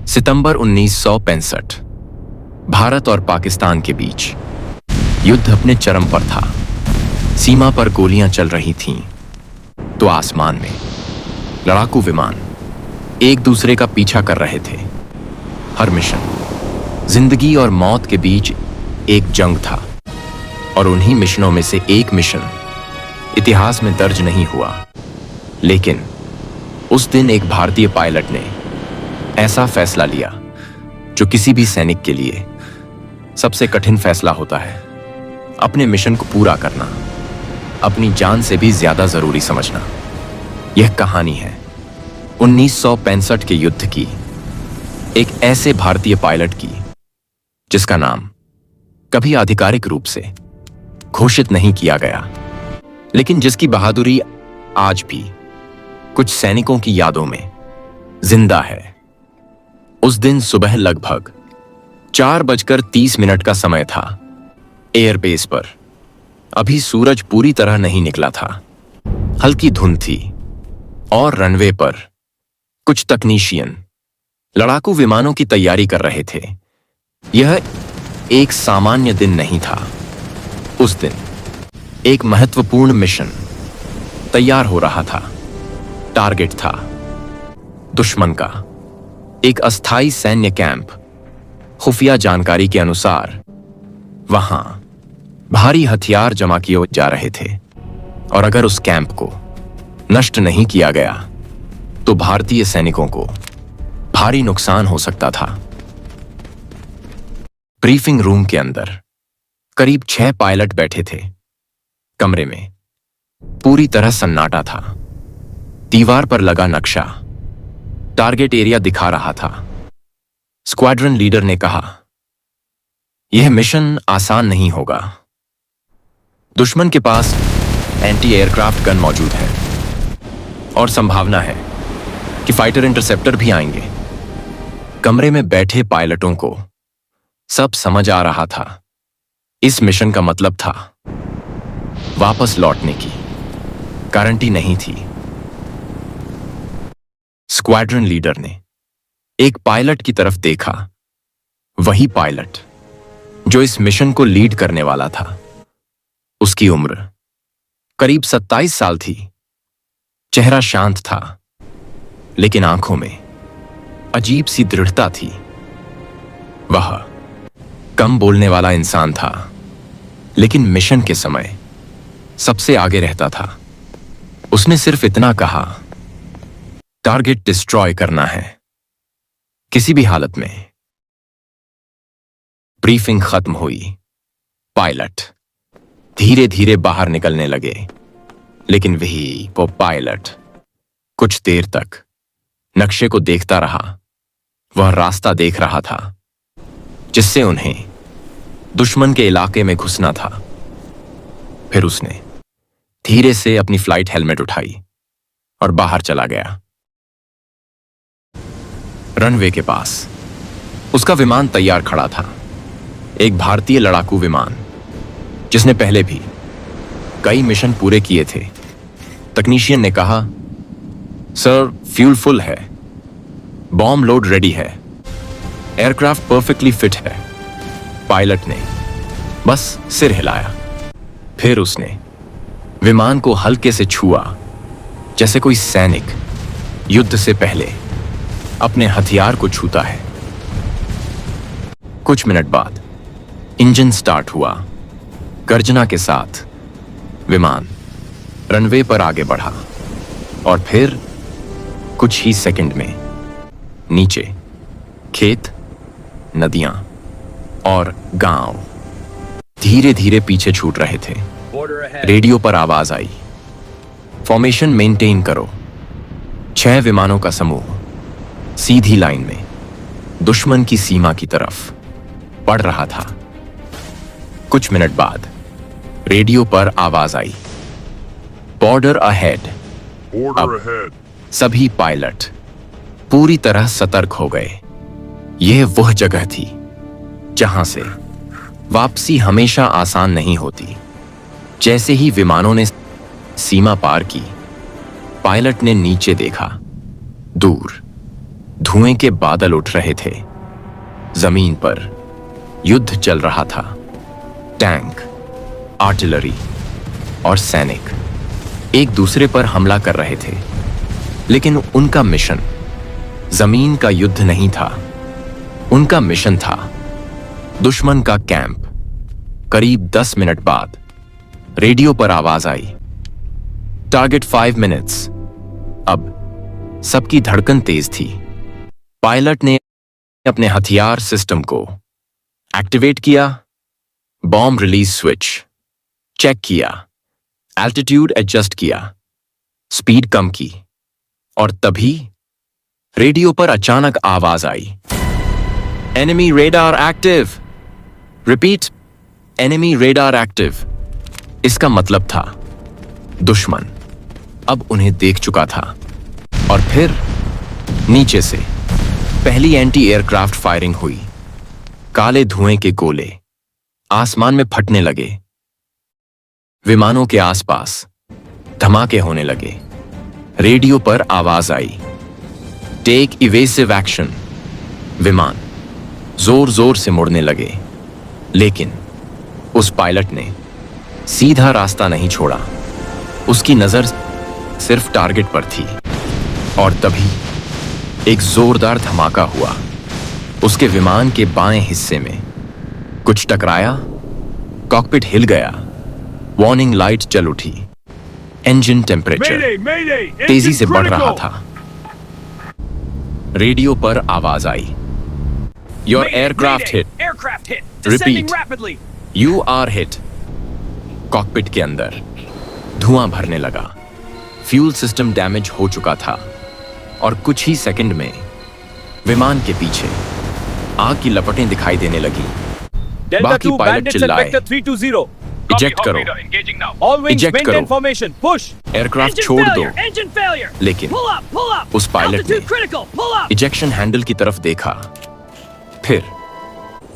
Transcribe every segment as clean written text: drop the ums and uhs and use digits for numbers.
सितंबर 1965 भारत और पाकिस्तान के बीच युद्ध अपने चरम पर था। सीमा पर गोलियां चल रही थीं तो आसमान में लड़ाकू विमान एक दूसरे का पीछा कर रहे थे। हर मिशन जिंदगी और मौत के बीच एक जंग था और उन्हीं मिशनों में से एक मिशन इतिहास में दर्ज नहीं हुआ, लेकिन उस दिन एक भारतीय पायलट ने ऐसा फैसला लिया जो किसी भी सैनिक के लिए सबसे कठिन फैसला होता है। अपने मिशन को पूरा करना अपनी जान से भी ज्यादा जरूरी समझना। यह कहानी है 1965 के युद्ध की, एक ऐसे भारतीय पायलट की जिसका नाम कभी आधिकारिक रूप से घोषित नहीं किया गया, लेकिन जिसकी बहादुरी आज भी कुछ सैनिकों की यादों में जिंदा है। उस दिन सुबह लगभग 4:30 का समय था। एयरबेस पर अभी सूरज पूरी तरह नहीं निकला था। हल्की धुंध थी और रनवे पर कुछ तकनीशियन लड़ाकू विमानों की तैयारी कर रहे थे। यह एक सामान्य दिन नहीं था। उस दिन एक महत्वपूर्ण मिशन तैयार हो रहा था। टारगेट था दुश्मन का एक अस्थायी सैन्य कैंप। खुफिया जानकारी के अनुसार वहां भारी हथियार जमा किए जा रहे थे और अगर उस कैंप को नष्ट नहीं किया गया तो भारतीय सैनिकों को भारी नुकसान हो सकता था। ब्रीफिंग रूम के अंदर करीब 6 पायलट बैठे थे। कमरे में पूरी तरह सन्नाटा था। दीवार पर लगा नक्शा टारगेट एरिया दिखा रहा था। स्क्वाड्रन लीडर ने कहा, यह मिशन आसान नहीं होगा। दुश्मन के पास एंटी एयरक्राफ्ट गन मौजूद है और संभावना है कि फाइटर इंटरसेप्टर भी आएंगे। कमरे में बैठे पायलटों को सब समझ आ रहा था। इस मिशन का मतलब था वापस लौटने की गारंटी नहीं थी। स्क्वाड्रन लीडर ने एक पायलट की तरफ देखा, वही पायलट जो इस मिशन को लीड करने वाला था। उसकी उम्र करीब 27 साल थी। चेहरा शांत था, लेकिन आंखों में अजीब सी दृढ़ता थी। वह कम बोलने वाला इंसान था, लेकिन मिशन के समय सबसे आगे रहता था। उसने सिर्फ इतना कहा, टारगेट डिस्ट्रॉय करना है किसी भी हालत में। ब्रीफिंग खत्म हुई। पायलट धीरे धीरे बाहर निकलने लगे, लेकिन वो पायलट कुछ देर तक नक्शे को देखता रहा। वह रास्ता देख रहा था जिससे उन्हें दुश्मन के इलाके में घुसना था। फिर उसने धीरे से अपनी फ्लाइट हेलमेट उठाई और बाहर चला गया। रनवे के पास उसका विमान तैयार खड़ा था, एक भारतीय लड़ाकू विमान जिसने पहले भी कई मिशन पूरे किए थे। तकनीशियन ने कहा, सर फ्यूल फुल है, बॉम्ब लोड रेडी है, एयरक्राफ्ट परफेक्टली फिट है। पायलट ने बस सिर हिलाया। फिर उसने विमान को हल्के से छुआ, जैसे कोई सैनिक युद्ध से पहले अपने हथियार को छूता है। कुछ मिनट बाद इंजन स्टार्ट हुआ। गर्जना के साथ विमान रनवे पर आगे बढ़ा और फिर कुछ ही सेकंड में नीचे खेत, नदियां और गांव धीरे धीरे पीछे छूट रहे थे। रेडियो पर आवाज आई, फॉर्मेशन मेंटेन करो। 6 विमानों का समूह सीधी लाइन में दुश्मन की सीमा की तरफ बढ़ रहा था। कुछ मिनट बाद रेडियो पर आवाज आई, बॉर्डर अहेड। अब सभी पायलट पूरी तरह सतर्क हो गए। यह वह जगह थी जहां से वापसी हमेशा आसान नहीं होती। जैसे ही विमानों ने सीमा पार की, पायलट ने नीचे देखा। दूर धुएं के बादल उठ रहे थे। जमीन पर युद्ध चल रहा था। टैंक, आर्टिलरी और सैनिक एक दूसरे पर हमला कर रहे थे, लेकिन उनका मिशन जमीन का युद्ध नहीं था। उनका मिशन था दुश्मन का कैंप। करीब 10 मिनट बाद रेडियो पर आवाज आई, टारगेट 5 मिनट्स। अब सबकी धड़कन तेज थी। पायलट ने अपने हथियार सिस्टम को एक्टिवेट किया, बॉम्ब रिलीज स्विच चेक किया, एल्टीट्यूड एडजस्ट किया, स्पीड कम की, और तभी रेडियो पर अचानक आवाज आई, enemy radar active. Repeat, enemy radar active. इसका मतलब था दुश्मन अब उन्हें देख चुका था। और फिर नीचे से पहली एंटी एयरक्राफ्ट फायरिंग हुई। काले धुएं के गोले आसमान में फटने लगे। विमानों के आसपास धमाके होने लगे। रेडियो पर आवाज आई, टेक इवेसिव एक्शन। विमान जोर जोर से मुड़ने लगे, लेकिन उस पायलट ने सीधा रास्ता नहीं छोड़ा। उसकी नजर सिर्फ टारगेट पर थी। और तभी एक जोरदार धमाका हुआ। उसके विमान के बाएं हिस्से में कुछ टकराया। कॉकपिट हिल गया। वार्निंग लाइट जल उठी। इंजन टेम्परेचर तेजी से बढ़ रहा था। रेडियो पर आवाज आई, your aircraft hit. Repeat, you are hit. Cockpit के अंदर धुआं भरने लगा। फ्यूल सिस्टम डैमेज हो चुका था और कुछ ही सेकंड में विमान के पीछे आग की लपटें दिखाई देने लगी। बाकी पायलट चिल्लाए, इजेक्ट करो, इजेक्ट करो, एयरक्राफ्ट छोड़ दो। लेकिन उस पायलट ने इजेक्शन हैंडल की तरफ देखा, फिर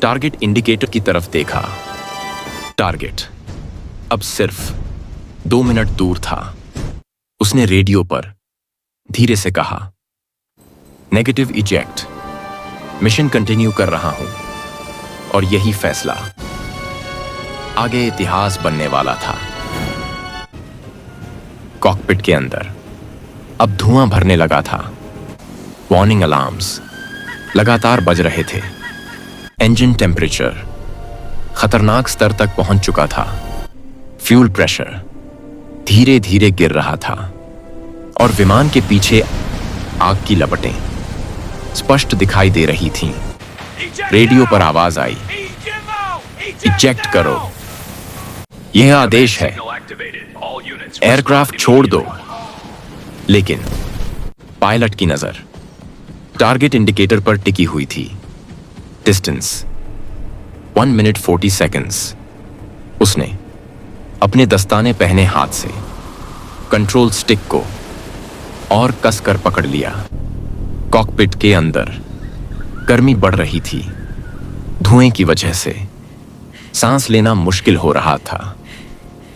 टारगेट इंडिकेटर की तरफ देखा। टारगेट अब सिर्फ 2 मिनट दूर था। उसने रेडियो पर धीरे से कहा, नेगेटिव इजेक्ट। मिशन कंटिन्यू कर रहा हूं। और यही फैसला आगे इतिहास बनने वाला था। कॉकपिट के अंदर अब धुआं भरने लगा था। वार्निंग अलार्म्स लगातार बज रहे थे। इंजन टेम्परेचर खतरनाक स्तर तक पहुंच चुका था। फ्यूल प्रेशर धीरे धीरे गिर रहा था और विमान के पीछे आग की लपटें स्पष्ट दिखाई दे रही थीं। रेडियो पर आवाज आई, इजेक्ट करो। यह आदेश है, एयरक्राफ्ट छोड़ दो। लेकिन पायलट की नजर टारगेट इंडिकेटर पर टिकी हुई थी। Distance 1 minute 40 seconds. उसने अपने दस्ताने पहने हाथ से कंट्रोल स्टिक को और कसकर पकड़ लिया। कॉकपिट के अंदर गर्मी बढ़ रही थी। धुएं की वजह से सांस लेना मुश्किल हो रहा था,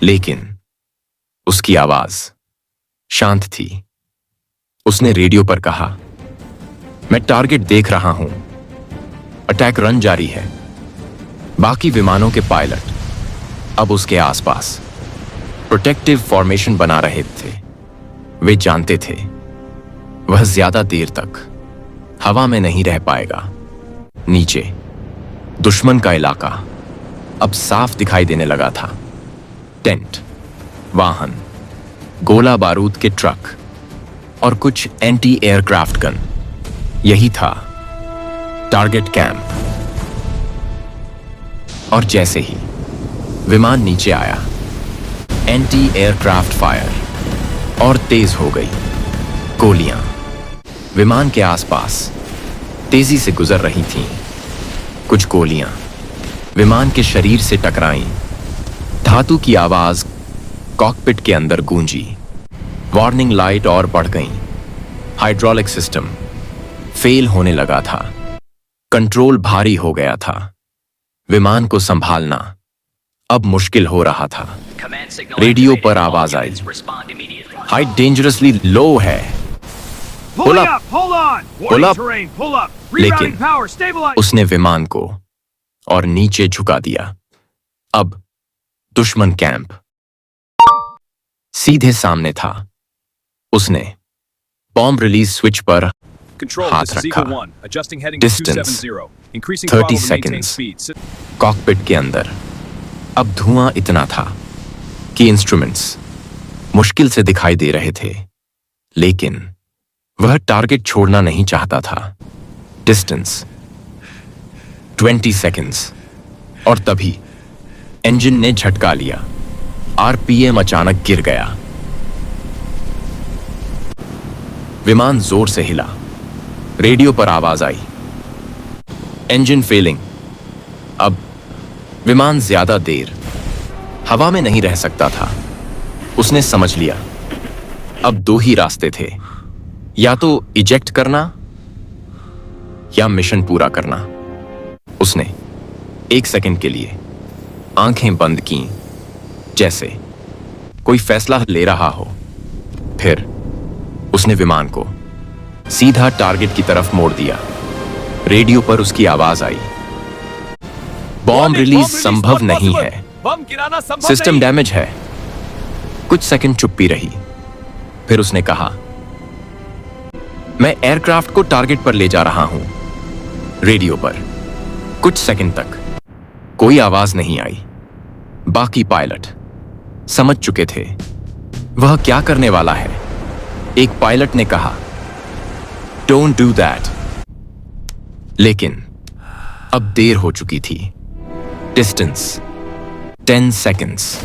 लेकिन उसकी आवाज शांत थी। उसने रेडियो पर कहा, मैं टारगेट देख रहा हूं। अटैक रन जारी है। बाकी विमानों के पायलट अब उसके आसपास प्रोटेक्टिव फॉर्मेशन बना रहे थे। वे जानते थे वह ज्यादा देर तक हवा में नहीं रह पाएगा। नीचे दुश्मन का इलाका अब साफ दिखाई देने लगा था। टेंट, वाहन, गोला बारूद के ट्रक और कुछ एंटी एयरक्राफ्ट गन। यही था टारगेट कैंप। और जैसे ही विमान नीचे आया, एंटी एयरक्राफ्ट फायर और तेज हो गई। गोलियां विमान के आसपास तेजी से गुजर रही थीं। कुछ गोलियां विमान के शरीर से टकराईं। धातु की आवाज कॉकपिट के अंदर गूंजी। वार्निंग लाइट और बढ़ गईं। हाइड्रोलिक सिस्टम फेल होने लगा था। कंट्रोल भारी हो गया था। विमान को संभालना अब मुश्किल हो रहा था। रेडियो पर आवाज आई, हाइट डेंजरसली लो है। Pull up. Pull up. लेकिन उसने विमान को और नीचे झुका दिया। अब दुश्मन कैंप सीधे सामने था। उसने बॉम्ब रिलीज स्विच पर हाथ रखा। Distance 30 seconds. कॉकपिट के अंदर अब धुआं इतना था कि इंस्ट्रूमेंट्स मुश्किल से दिखाई दे रहे थे, लेकिन वह टारगेट छोड़ना नहीं चाहता था। Distance 20 seconds. और तभी इंजन ने झटका लिया। आरपीएम अचानक गिर गया। विमान जोर से हिला। रेडियो पर आवाज आई, इंजन फेलिंग। अब विमान ज्यादा देर हवा में नहीं रह सकता था। उसने समझ लिया अब दो ही रास्ते थे, या तो इजेक्ट करना या मिशन पूरा करना। उसने 1 सेकंड के लिए आंखें बंद की, जैसे कोई फैसला ले रहा हो। फिर उसने विमान को सीधा टारगेट की तरफ मोड़ दिया। रेडियो पर उसकी आवाज आई, बॉम्ब रिलीज संभव नहीं है, सिस्टम डैमेज है। कुछ सेकंड चुप्पी रही। फिर उसने कहा, मैं एयरक्राफ्ट को टारगेट पर ले जा रहा हूं। रेडियो पर कुछ सेकंड तक कोई आवाज नहीं आई। बाकी पायलट समझ चुके थे वह क्या करने वाला है। एक पायलट ने कहा, डोंट डू दैट। लेकिन अब देर हो चुकी थी। Distance 10 seconds.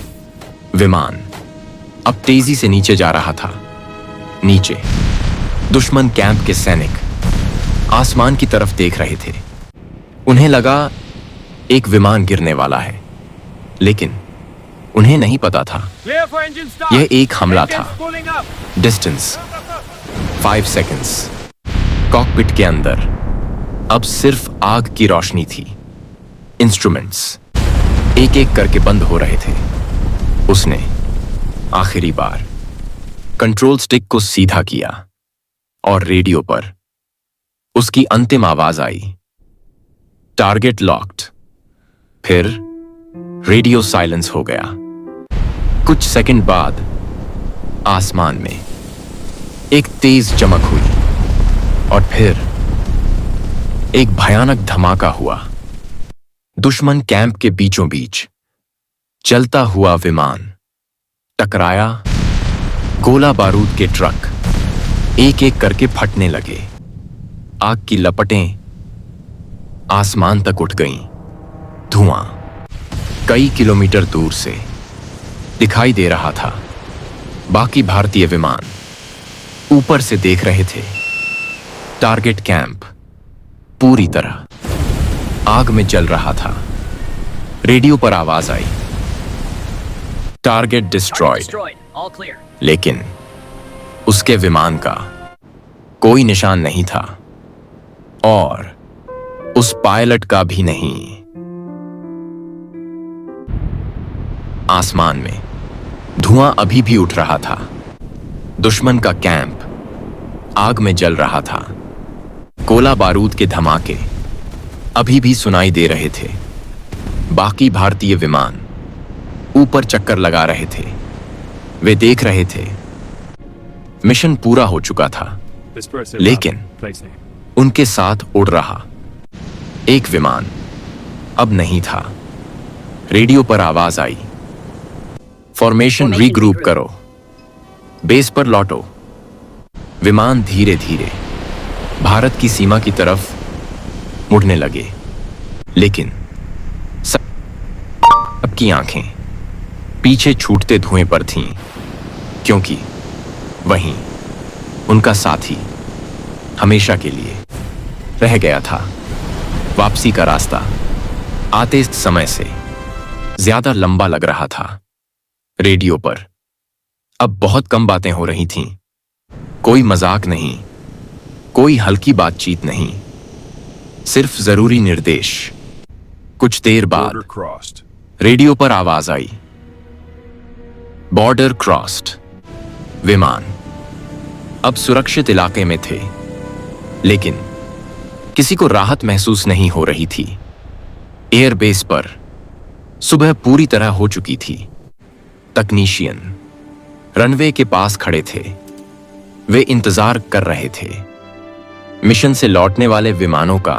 विमान अब तेजी से नीचे जा रहा था। नीचे दुश्मन कैंप के सैनिक आसमान की तरफ देख रहे थे। उन्हें लगा एक विमान गिरने वाला है, लेकिन उन्हें नहीं पता था यह एक हमला था। Distance 5 seconds. कॉकपिट के अंदर अब सिर्फ आग की रोशनी थी। इंस्ट्रूमेंट्स एक एक करके बंद हो रहे थे। उसने आखिरी बार कंट्रोल स्टिक को सीधा किया और रेडियो पर उसकी अंतिम आवाज आई, टारगेट लॉक्ड। फिर रेडियो साइलेंस हो गया। कुछ सेकंड बाद आसमान में एक तेज चमक हुई और फिर एक भयानक धमाका हुआ। दुश्मन कैंप के बीचों बीच चलता हुआ विमान टकराया। गोला बारूद के ट्रक एक एक करके फटने लगे। आग की लपटें आसमान तक उठ गईं। धुआं कई किलोमीटर दूर से दिखाई दे रहा था। बाकी भारतीय विमान ऊपर से देख रहे थे। टारगेट कैंप पूरी तरह आग में जल रहा था। रेडियो पर आवाज आई, टारगेट डिस्ट्रॉयड। लेकिन उसके विमान का कोई निशान नहीं था और उस पायलट का भी नहीं। आसमान में धुआं अभी भी उठ रहा था। दुश्मन का कैंप आग में जल रहा था। गोला बारूद के धमाके अभी भी सुनाई दे रहे थे। बाकी भारतीय विमान ऊपर चक्कर लगा रहे थे। वे देख रहे थे मिशन पूरा हो चुका था, लेकिन उनके साथ उड़ रहा एक विमान अब नहीं था। रेडियो पर आवाज आई, फॉर्मेशन रीग्रुप करो, बेस पर लौटो। विमान धीरे धीरे भारत की सीमा की तरफ मुड़ने लगे, लेकिन सबकी आंखें पीछे छूटते धुएं पर थीं, क्योंकि वहीं उनका साथी हमेशा के लिए रह गया था। वापसी का रास्ता आते समय से ज्यादा लंबा लग रहा था। रेडियो पर अब बहुत कम बातें हो रही थीं। कोई मजाक नहीं, कोई हल्की बातचीत नहीं, सिर्फ जरूरी निर्देश। कुछ देर बाद रेडियो पर आवाज आई, बॉर्डर क्रॉस्ड। विमान अब सुरक्षित इलाके में थे, लेकिन किसी को राहत महसूस नहीं हो रही थी। एयरबेस पर सुबह पूरी तरह हो चुकी थी। तकनीशियन रनवे के पास खड़े थे। वे इंतजार कर रहे थे। मिशन से लौटने वाले विमानों का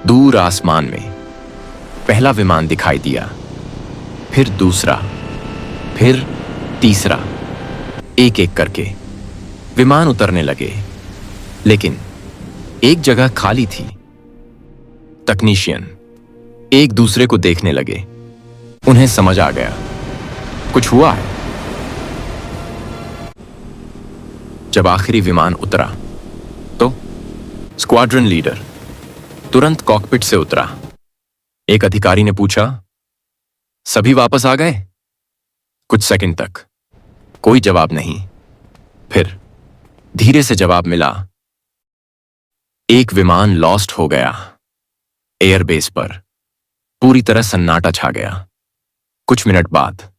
दूर आसमान में पहला विमान दिखाई दिया, फिर दूसरा, फिर तीसरा। एक एक करके विमान उतरने लगे, लेकिन एक जगह खाली थी। तकनीशियन एक दूसरे को देखने लगे। उन्हें समझ आ गया, कुछ हुआ है। जब आखिरी विमान उतरा तो स्क्वाड्रन लीडर तुरंत कॉकपिट से उतरा। एक अधिकारी ने पूछा, सभी वापस आ गए? कुछ सेकंड तक कोई जवाब नहीं। फिर धीरे से जवाब मिला, एक विमान लॉस्ट हो गया। एयरबेस पर पूरी तरह सन्नाटा छा गया। कुछ मिनट बाद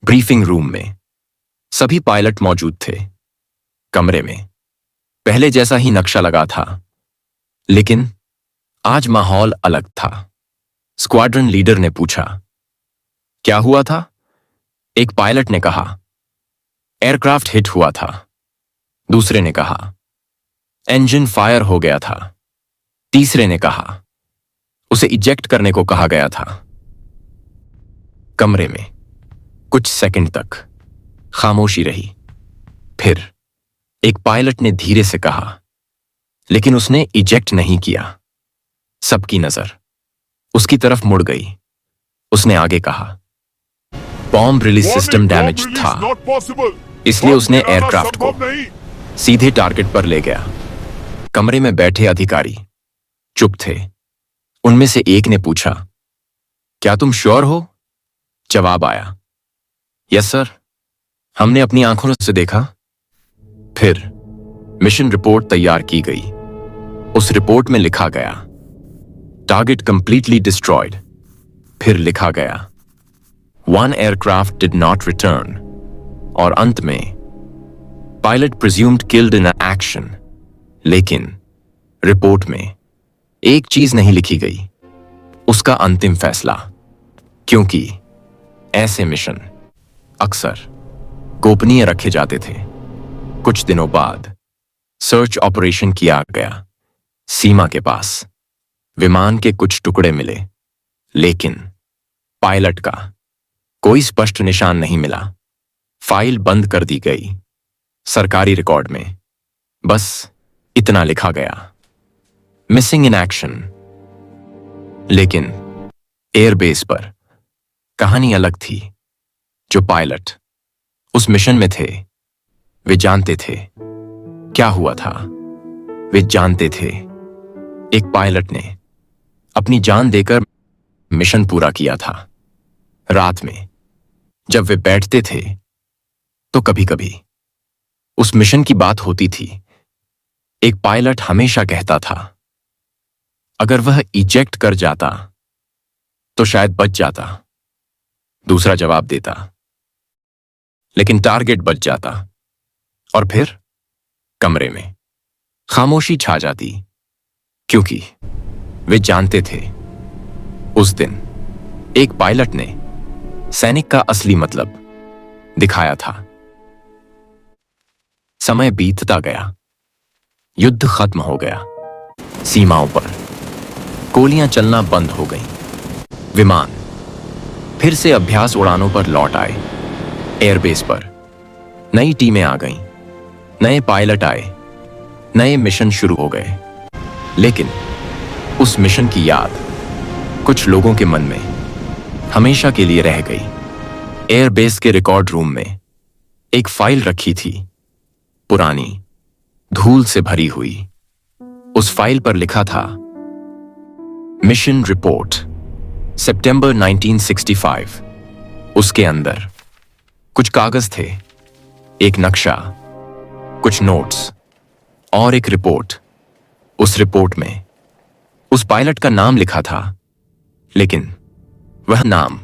ब्रीफिंग रूम में सभी पायलट मौजूद थे। कमरे में पहले जैसा ही नक्शा लगा था, लेकिन आज माहौल अलग था। स्क्वाड्रन लीडर ने पूछा, क्या हुआ था? एक पायलट ने कहा, एयरक्राफ्ट हिट हुआ था। दूसरे ने कहा, इंजन फायर हो गया था। तीसरे ने कहा, उसे इजेक्ट करने को कहा गया था। कमरे में कुछ सेकंड तक खामोशी रही। फिर एक पायलट ने धीरे से कहा, लेकिन उसने इजेक्ट नहीं किया। सबकी नजर उसकी तरफ मुड़ गई। उसने आगे कहा, बॉम्ब रिलीज सिस्टम डैमेज था, इसलिए उसने एयरक्राफ्ट को सीधे टारगेट पर ले गया। कमरे में बैठे अधिकारी चुप थे। उनमें से एक ने पूछा, क्या तुम श्योर हो? जवाब आया, यस सर, हमने अपनी आंखों से देखा। फिर मिशन रिपोर्ट तैयार की गई। उस रिपोर्ट में लिखा गया, टारगेट कंप्लीटली डिस्ट्रॉयड। फिर लिखा गया, one aircraft did not return. और अंत में, pilot presumed killed in action. लेकिन रिपोर्ट में एक चीज नहीं लिखी गई, उसका अंतिम फैसला। क्योंकि ऐसे मिशन अक्सर गोपनीय रखे जाते थे। कुछ दिनों बाद सर्च ऑपरेशन किया गया। सीमा के पास विमान के कुछ टुकड़े मिले, लेकिन पायलट का कोई स्पष्ट निशान नहीं मिला। फाइल बंद कर दी गई। सरकारी रिकॉर्ड में बस इतना लिखा गया, मिसिंग इन एक्शन। लेकिन एयरबेस पर कहानी अलग थी। जो पायलट उस मिशन में थे, वे जानते थे क्या हुआ था। वे जानते थे एक पायलट ने अपनी जान देकर मिशन पूरा किया था। रात में जब वे बैठते थे तो कभी कभी उस मिशन की बात होती थी। एक पायलट हमेशा कहता था, अगर वह इजेक्ट कर जाता तो शायद बच जाता। दूसरा जवाब देता, लेकिन टारगेट बच जाता। और फिर कमरे में खामोशी छा जाती, क्योंकि वे जानते थे उस दिन एक पायलट ने सैनिक का असली मतलब दिखाया था। समय बीतता गया। युद्ध खत्म हो गया। सीमाओं पर गोलियां चलना बंद हो गईं। विमान फिर से अभ्यास उड़ानों पर लौट आए। एयरबेस पर नई टीमें आ गईं। नए पायलट आए। नए मिशन शुरू हो गए। लेकिन उस मिशन की याद कुछ लोगों के मन में हमेशा के लिए रह गई। एयरबेस के रिकॉर्ड रूम में एक फाइल रखी थी, पुरानी, धूल से भरी हुई। उस फाइल पर लिखा था, मिशन रिपोर्ट सितंबर 1965। उसके अंदर कुछ कागज थे, एक नक्शा, कुछ नोट्स और एक रिपोर्ट। उस रिपोर्ट में उस पायलट का नाम लिखा था, लेकिन वह नाम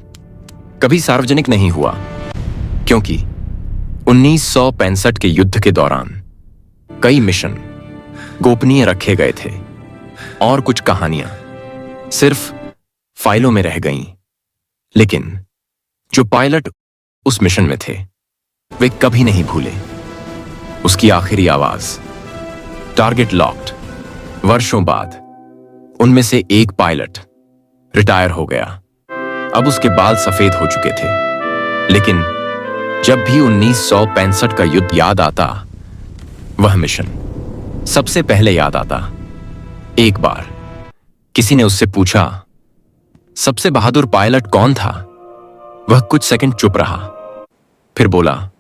कभी सार्वजनिक नहीं हुआ, क्योंकि 1965 के युद्ध के दौरान कई मिशन गोपनीय रखे गए थे और कुछ कहानियां सिर्फ फाइलों में रह गईं। लेकिन जो पायलट उस मिशन में थे वे कभी नहीं भूले उसकी आखिरी आवाज। Target locked. वर्षों बाद उनमें से एक पायलट रिटायर हो गया। अब उसके बाल सफेद हो चुके थे। लेकिन जब भी 1965 का युद्ध याद आता, वह मिशन सबसे पहले याद आता। एक बार किसी ने उससे पूछा, सबसे बहादुर पायलट कौन था? वह कुछ सेकंड चुप रहा, फिर बोला,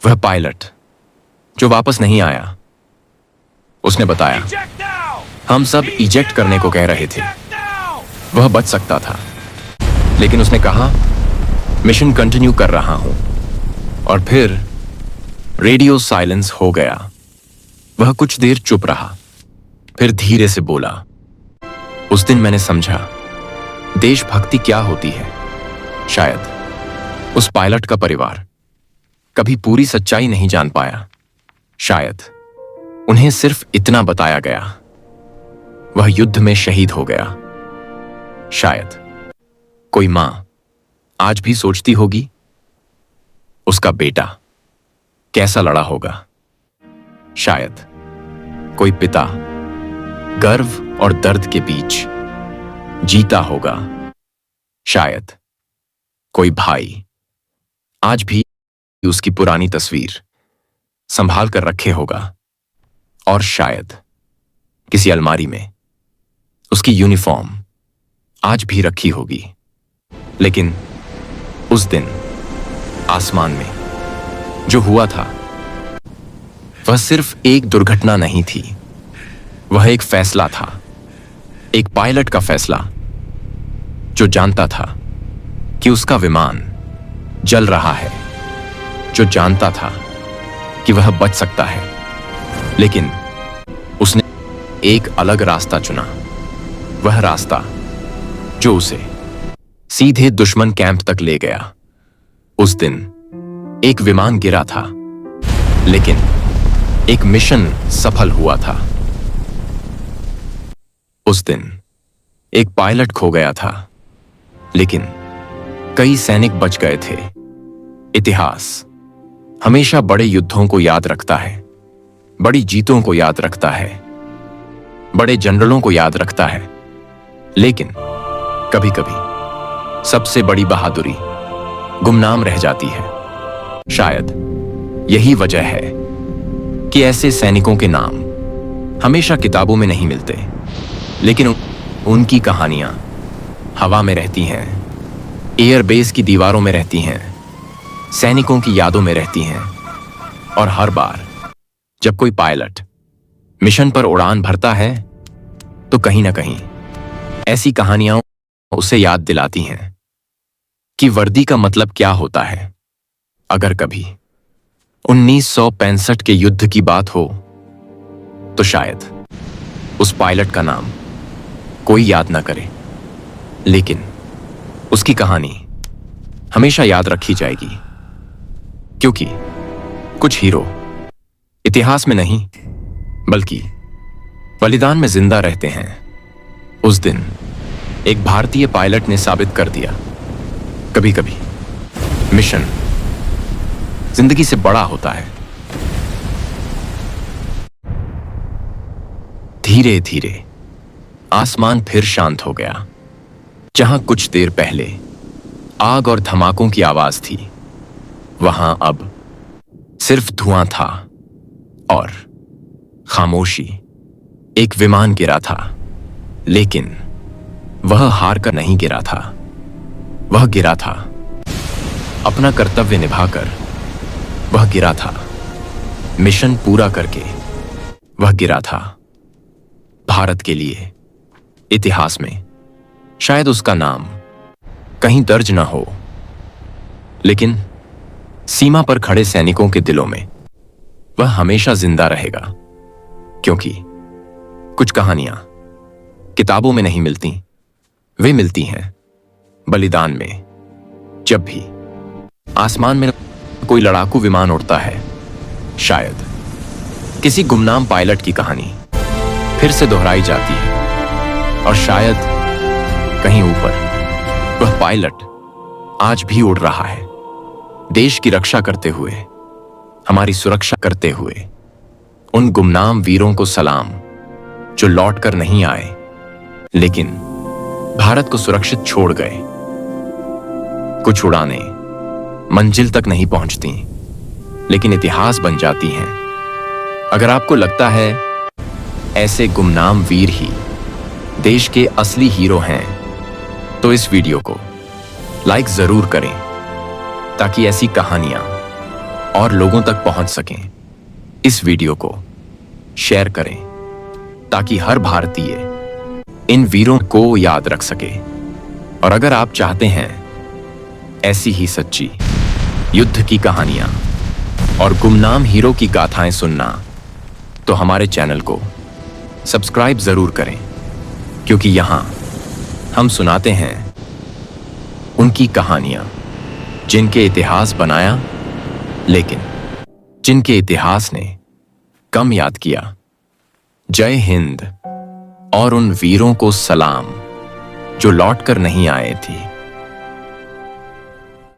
वह पायलट जो वापस नहीं आया। उसने बताया, हम सब इजेक्ट करने को कह रहे थे। वह बच सकता था, लेकिन उसने कहा, मिशन कंटिन्यू कर रहा हूं। और फिर रेडियो साइलेंस हो गया। वह कुछ देर चुप रहा, फिर धीरे से बोला, उस दिन मैंने समझा देशभक्ति क्या होती है। शायद उस पायलट का परिवार कभी पूरी सच्चाई नहीं जान पाया। शायद उन्हें सिर्फ इतना बताया गया, वह युद्ध में शहीद हो गया। शायद कोई मां आज भी सोचती होगी, उसका बेटा कैसा लड़ा होगा। शायद कोई पिता गर्व और दर्द के बीच जीता होगा। शायद कोई भाई आज भी उसकी पुरानी तस्वीर संभाल कर रखे होगा। और शायद किसी अलमारी में उसकी यूनिफॉर्म आज भी रखी होगी। लेकिन उस दिन आसमान में जो हुआ था वह सिर्फ एक दुर्घटना नहीं थी, वह एक फैसला था। एक पायलट का फैसला जो जानता था कि उसका विमान जल रहा है, जो जानता था कि वह बच सकता है, लेकिन उसने एक अलग रास्ता चुना। वह रास्ता जो उसे सीधे दुश्मन कैंप तक ले गया। उस दिन एक विमान गिरा था, लेकिन एक मिशन सफल हुआ था। उस दिन एक पायलट खो गया था, लेकिन कई सैनिक बच गए थे। इतिहास हमेशा बड़े युद्धों को याद रखता है, बड़ी जीतों को याद रखता है, बड़े जनरलों को याद रखता है। लेकिन कभी कभी सबसे बड़ी बहादुरी गुमनाम रह जाती है। शायद यही वजह है कि ऐसे सैनिकों के नाम हमेशा किताबों में नहीं मिलते, लेकिन उनकी कहानियां हवा में रहती हैं, एयरबेस की दीवारों में रहती हैं, सैनिकों की यादों में रहती हैं। और हर बार जब कोई पायलट मिशन पर उड़ान भरता है, तो कहीं ना कहीं ऐसी कहानियां उसे याद दिलाती हैं कि वर्दी का मतलब क्या होता है। अगर कभी 1965 के युद्ध की बात हो, तो शायद उस पायलट का नाम कोई याद ना करे, लेकिन उसकी कहानी हमेशा याद रखी जाएगी। क्योंकि कुछ हीरो इतिहास में नहीं, बल्कि बलिदान में जिंदा रहते हैं। उस दिन एक भारतीय पायलट ने साबित कर दिया, कभी कभी मिशन जिंदगी से बड़ा होता है। धीरे धीरे आसमान फिर शांत हो गया। जहां कुछ देर पहले आग और धमाकों की आवाज थी, वहां अब सिर्फ धुआं था और खामोशी। एक विमान गिरा था, लेकिन वह हार कर नहीं गिरा था। वह गिरा था अपना कर्तव्य निभाकर। वह गिरा था मिशन पूरा करके। वह गिरा था भारत के लिए। इतिहास में शायद उसका नाम कहीं दर्ज ना हो, लेकिन सीमा पर खड़े सैनिकों के दिलों में वह हमेशा जिंदा रहेगा। क्योंकि कुछ कहानियां किताबों में नहीं मिलती, वे मिलती हैं बलिदान में। जब भी आसमान में कोई लड़ाकू विमान उड़ता है, शायद किसी गुमनाम पायलट की कहानी फिर से दोहराई जाती है और शायद कहीं ऊपर वह पायलट आज भी उड़ रहा है, देश की रक्षा करते हुए, हमारी सुरक्षा करते हुए। उन गुमनाम वीरों को सलाम जो लौट कर नहीं आए लेकिन भारत को सुरक्षित छोड़ गए। कुछ उड़ानें मंजिल तक नहीं पहुंचती लेकिन इतिहास बन जाती हैं। अगर आपको लगता है ऐसे गुमनाम वीर ही देश के असली हीरो हैं तो इस वीडियो को लाइक जरूर करें ताकि ऐसी कहानियां और लोगों तक पहुंच सकें। इस वीडियो को शेयर करें ताकि हर भारतीय इन वीरों को याद रख सके। और अगर आप चाहते हैं ऐसी ही सच्ची युद्ध की कहानियां और गुमनाम हीरो की गाथाएं सुनना तो हमारे चैनल को सब्सक्राइब जरूर करें, क्योंकि यहां हम सुनाते हैं उनकी कहानियां जिनके इतिहास बनाया लेकिन जिनके इतिहास ने कम याद किया। जय हिंद और उन वीरों को सलाम जो लौटकर नहीं आए थे।